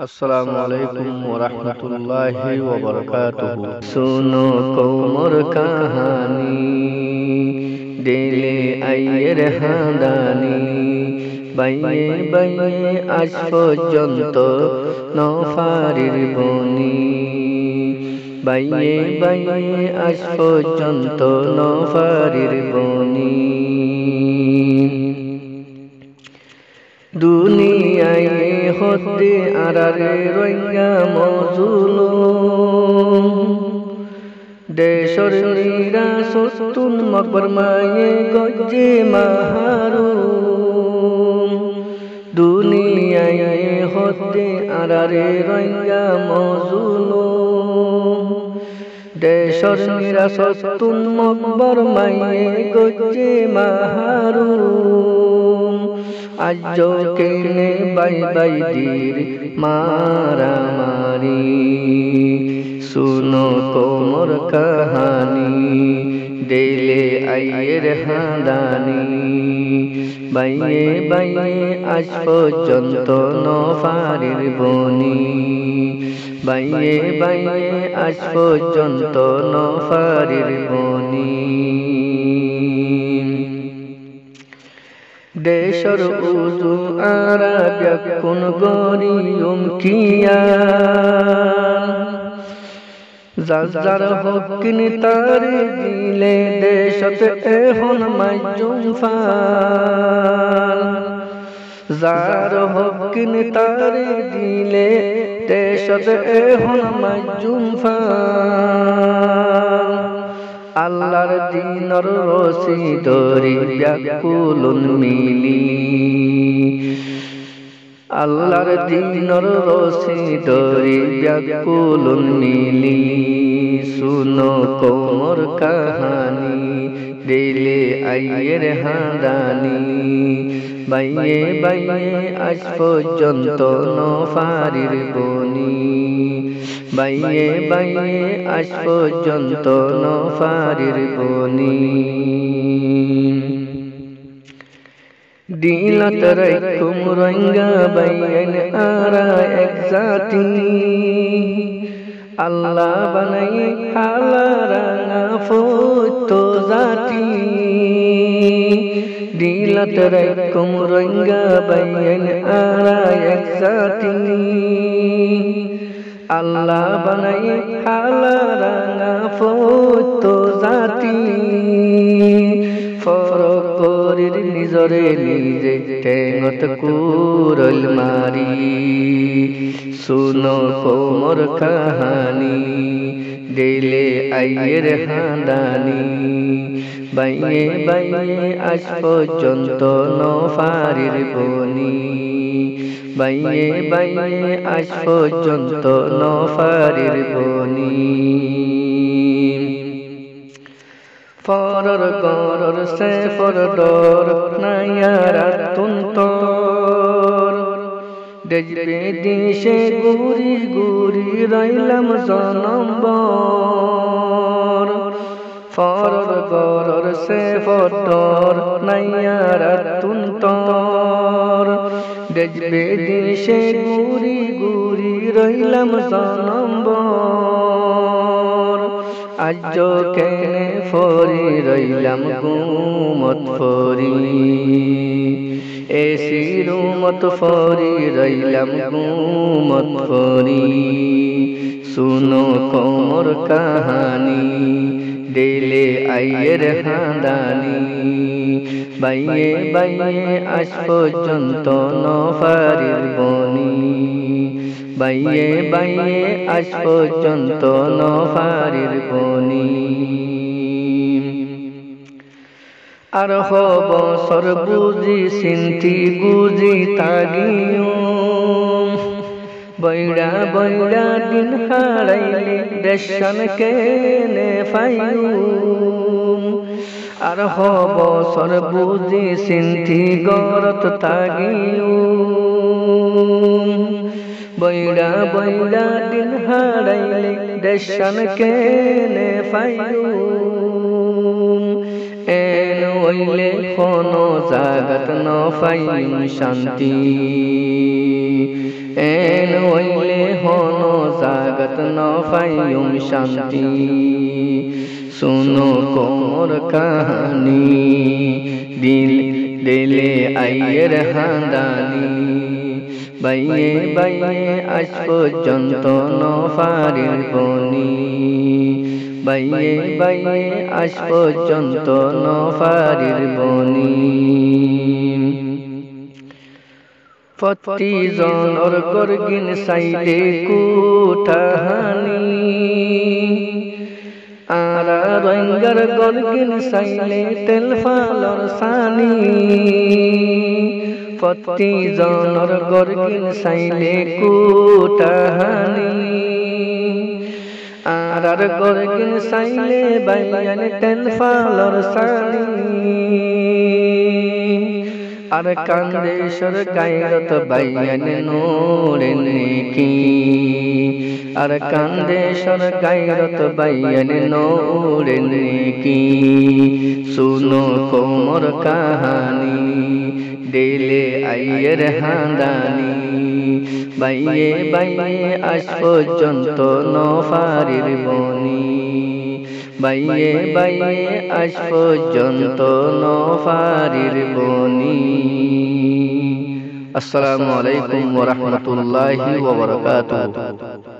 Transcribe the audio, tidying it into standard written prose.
अस्सलामु अलैकुम व रहमतुल्लाहि व बरकातुहू। सुनो कोमर कहानी दिले आइয়ের হাঁদানি বাইয়ে বাইয়ে আজ পর্যন্ত নফারির বনি বাইয়ে বাইয়ে আজ পর্যন্ত নফারির বনি দুনিয়ায় হতে আরারে রইয়া মজলুম দেশর নিরাসতুন মকবর মায়ে গজ্জে মাহারুম দুনিয়ায় হতে আরারে রইয়া মজলুম দেশর নিরাসতুন মকবর মায়ে গজ্জে মাহারুম আজ কেনে বাই বাই দির মারামারি सुनो कोमर कहानी दिले आइয়ের হাঁদানি বাইয়ে বাইয়ে আজ পর্যন্ত নফারির বনি বাইয়ে বাইয়ে আজ পর্যন্ত নফারির বনি দেশর উজু আরা ব্যাকুন গরিয়ম কিয়া যার হকিন তারে দিলে দেশত এখন মাজুম ফাল যার হকিন তারে দিলে দেশত এখন মাজুম ফাল আল্লাহর দিনর রশি দরি ব্যাকুলুন মিলি আল্লাহর দিনর রশি দরি ব্যাকুলুন মিলি सुनो कोमर कहानी दिले आइয়ের হাঁদানি বাইয়ে বাইয়ে আজ পর্যন্ত নফারির বনি বাইয়ে বাইয়ে আজ পর্যন্ত নফারির বনি দিলত রাইকুম রঙ্গা বাইন আরা এক জাতি আল্লাহ বানাই হালা রাঙা ফুটো জাতি দিলত রাইকুম রঙ্গা বাইন আরা এক জাতি আল্লাহ বানাই হালা রাঙা ফুটো জাতি ফরক করির নিজরে নিজে টেঙত কুরল মারি सुनो कोमर कहानी दिले आइয়ের হাঁদানি বাইয়ে বাইয়ে আজ পর্যন্ত নফারির বনি বাইয়ে বাইয়ে আজ পর্যন্ত নফারির বনি ফরর গরর সে ফরদর নায়ারাতুন তর দেখবে দিশে গুরি গুরি রইলাম জনম্বর ফরর গরর সে ফরদর নায়ারাতুন তর দেখবে দিশে গুরি গুরি রইলাম জনম্বর আজ কেনে ফরি রইলাম গুমত ফরি এসিরুমত ফরি রইলাম গুমত ফরি সুনো কোমর কাহানি দিলে আইয়ের হাঁদানি বাইয়ে বাইয়ে আজ পর্যন্ত নফারির বনি বাইয়ে বাইয়ে আজ পর্যন্ত নফারির বনি আর বছর বুঝি চিন্তি বুঝি তাগিয়ুম বৈরা বৈরা দিন হারাইলে দেশন কেনে ফাইয়ুম আর বছর বুঝি চিন্তি গরত তাগিয়ুম বৈরা বৈরা দিন হারাইলে দেশন কেনে ফাইয়ুম এনো ওইলে কোনো জাগত ন পাইম শান্তি এন ওইলে হনো জাগত ন পাইম শান্তি सुनो कोमर कहानी दिल दिले आइयर हांदानी বাইয়ে বাইয়ে আজ পর্যন্ত নফারির বনি বাইয়ে বাইয়ে আজ পর্যন্ত নফারির বনি প্রতি জনর গর্গিন সাইলে কুঠাহানি আরা রঙ্গার গর্গিন সাইলে তেল ফালর সানি প্রতি জনর গর্গিন সাইলে কুটাহানি আরার গর্গিন সাইলে বাইয়ান তেল ফালর সানি আর কান্দেশ্বর গায়রত বাইয়ান নূরে নেকি আর কান্দেশ্বর গায়রত বাইয়ান নূরে নেকি सुनो कोमर कहानी दिले आइयर हांदानी বাইয়ে বাইয়ে আজ পর্যন্ত নফারির বনি বাইয়ে বাইয়ে আজ পর্যন্ত নফারির বনি আসসালামু আলাইকুম ওয়া রাহমাতুল্লাহি ওয়া বারাকাতুহু।